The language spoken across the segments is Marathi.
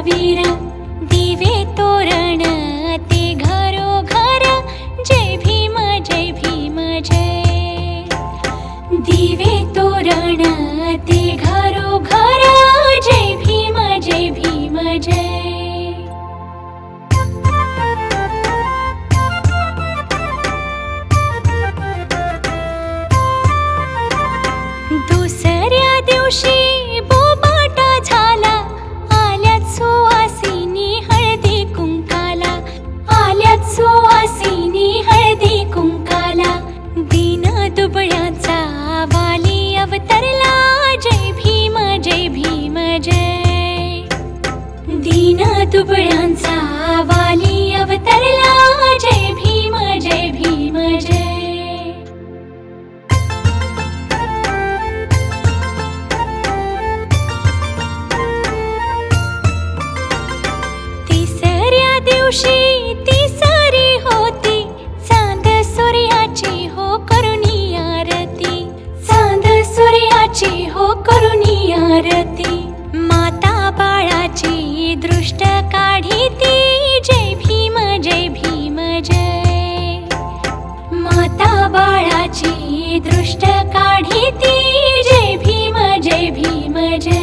वीर दिवे तोरण ते घरोघर जय भीम जय भीम जय। दिवे तोरण ते घरोघर जय भीम जय। दुसऱ्या दिवशी बोबाटा झाला, आल्यात सुवासिनी हळदी कुंकाला, आल्यात सुवासिनी हळदी कुंकाला। दीन दुबळ्याचा वाली अवतरला जय भीम जय। दीन दुबळ्यांचा वाली अवतरला जय भीम जय। दिवशी तिसरी होती, चांद सूर्याची हो करुणी आरती, चांद सूर्याची हो करुणी आरती। माता बाळाची दृष्ट काढीती जय भीम जय। माता बाळाची दृष्ट काढीती जय भीम जय।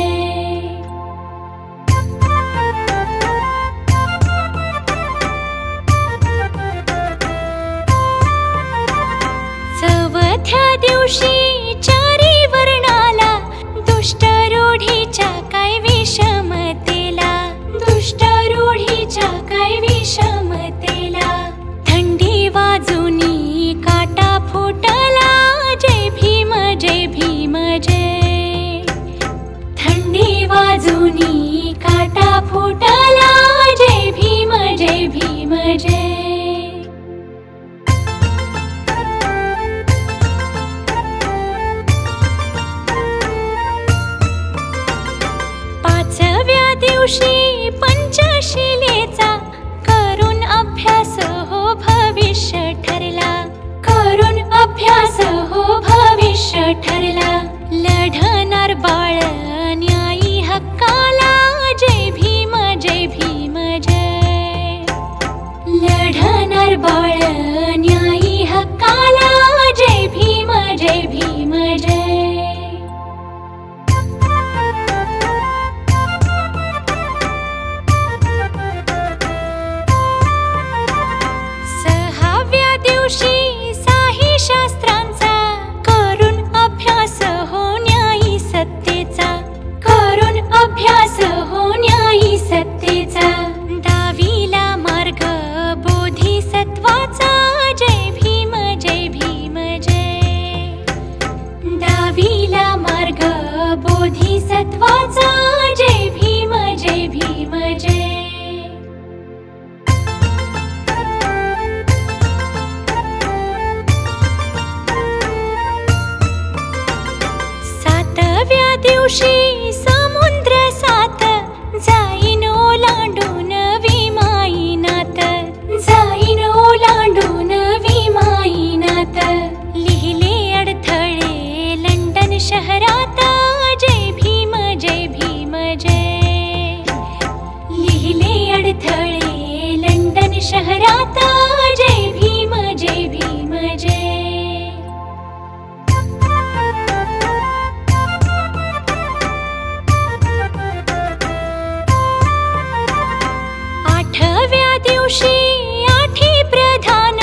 चौथ्या दिवशी चारी वर्णाला, दुष्ट रूढीच्या काय विषमतेला, दुष्ट रूढीच्या काय विषमतेला। थंडी वाजूनी काटा फुटला जय भीम जय। थंडी वाजूनी काटा फुटला जय भीम जय। पाचव्या दिवशी पंचशिलेचा करून अभ्यास हो भविष्य ठरला, करून अभ्यास हो भविष्य ठरला। लढणार बाळ न्यायी हक्काला जय भीम जय। लढणार बाळ न्यायी हक्काला जय भीम जय। दिवशी साही शास्त्रांचा करून अभ्यास हो न्यायी सत्तेचा, करून अभ्यास हो न्यायी सत्तेचा। डावीला मार्ग बोधिसत्वाचा जय भीम जय। डावीला मार्ग बोधिसत्वाचा जय भीम जय। सातव्या दिवशी समुद्र सात जाईन ओलांडून विमाईनाथ, जाईन ओलांडून विमाईनाथ। लिहिले अडथळे लंडन शहरात जय भीम जय। लिहिले अडथळे लंडन शहरात जय भीम जय। आठव्या दिवशी आठी प्रधान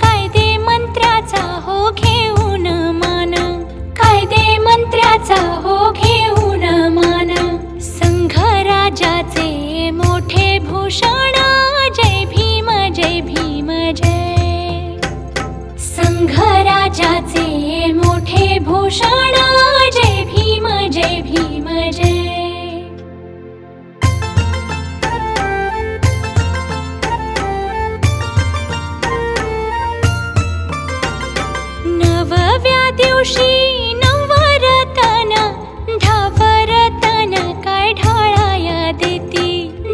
कायदे मंत्र्याचा हो घेऊन मान, कायदे मंत्र्याचा हो घेऊन मान। संघ राजाचे मोठे भूषण जय भीम जय। संघ राजाचे मोठे भूषण जय भीम जय। नवव्या दिवशी नवरतन धावरतन काय ढाळाया देती,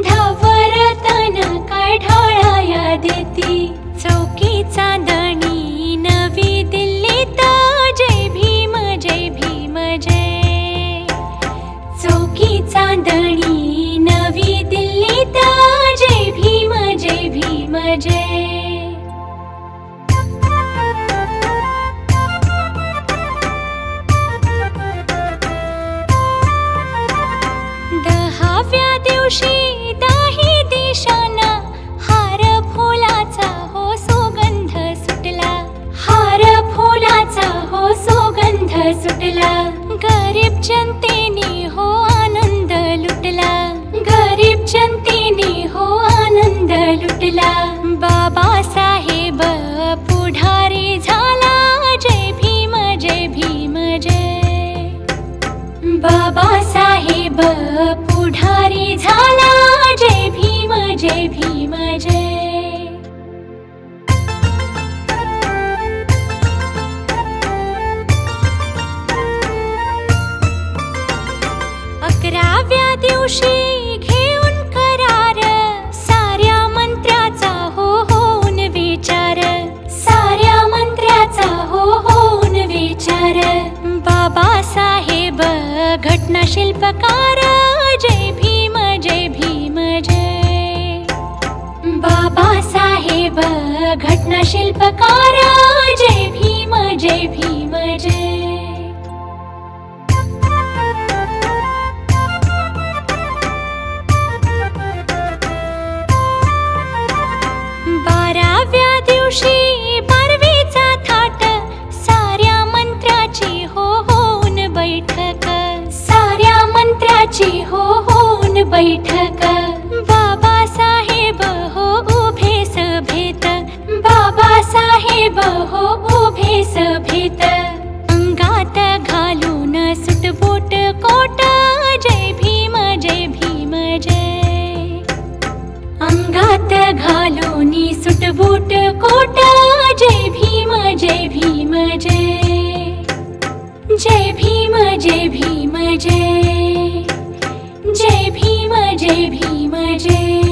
धावरतन काय ढाळाया देती। चौकी चांदणी नवी दिल्लीत जय भीम जय। जय। दहाव्या दिवशी दाही दिशांना हार फुलाचा हो सुगंध सुटला, हार फुलाचा हो सुगंध सुटला। गरीब जनतेने हो आनंद लुटला, गरीब जनतेने हो आनंद लुटला। बाबासाहेब पुढारी झाला, जय भीम जय भीम जय। बाबासाहेब पुढारी झाला, जय भीम जय भीम जय। 11व्या दिवशी घेऊन करार, साऱ्या मंत्र्याचा हो होऊन विचार, साऱ्या मंत्र्याचा हो होऊन विचार। बाबासाहेब घटना शिल्पकार, जय भीम जय भीम जय। बाबासाहेब घटना शिल्पकार, जय भीम जय भीम जय। 12व्या दिवशी बारवीचा थाट, साऱ्या मंत्र्याची हो होऊन बैठक, साऱ्या मंत्र्याची हो होऊन बैठक। बाबासाहेब हो उभे सभेत, बाबासाहेब हो उभे सभेत। अंगात घालून सुटबूट कोट, जय भीम जय भीम जय। अंगात घालून सुटबूट कोट, जय भीम जय भीम जय। जय भीम जय भीम जय, जय भीम जय भीम जय।